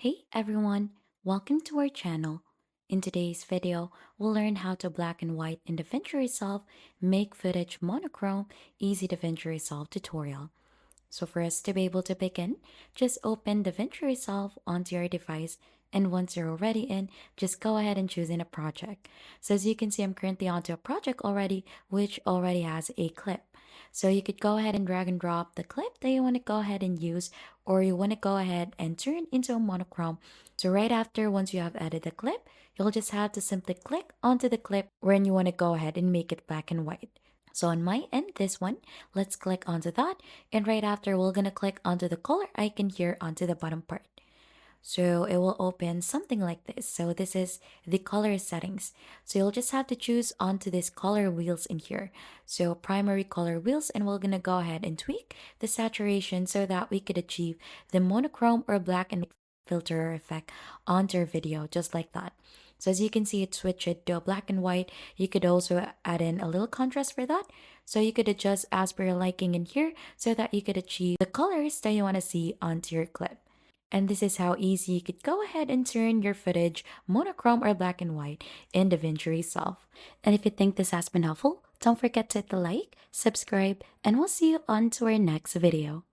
Hey everyone, welcome to our channel. In today's video, we'll learn how to black and white in DaVinci Resolve, make footage monochrome, easy DaVinci Resolve tutorial. So for us to be able to begin, just open DaVinci Resolve onto your device, and once you're already in, just go ahead and choose in a project. So as you can see, I'm currently onto a project already, which already has a clip. So you could go ahead and drag and drop the clip that you want to go ahead and use, or you want to go ahead and turn into a monochrome. So right after, once you have added the clip, you'll just have to simply click onto the clip when you want to go ahead and make it black and white. So on my end, this one, let's click onto that. And right after, we're going to click onto the color icon here onto the bottom part. So it will open something like this. So this is the color settings. So you'll just have to choose onto this color wheels in here. So primary color wheels, and we're going to go ahead and tweak the saturation so that we could achieve the monochrome or black and white filter or effect onto our video, just like that. So as you can see, it switched it to black and white. You could also add in a little contrast for that. So you could adjust as per your liking in here so that you could achieve the colors that you want to see onto your clip. And this is how easy you could go ahead and turn your footage monochrome or black and white in DaVinci Resolve. And if you think this has been helpful, don't forget to hit the like, subscribe, and we'll see you on to our next video.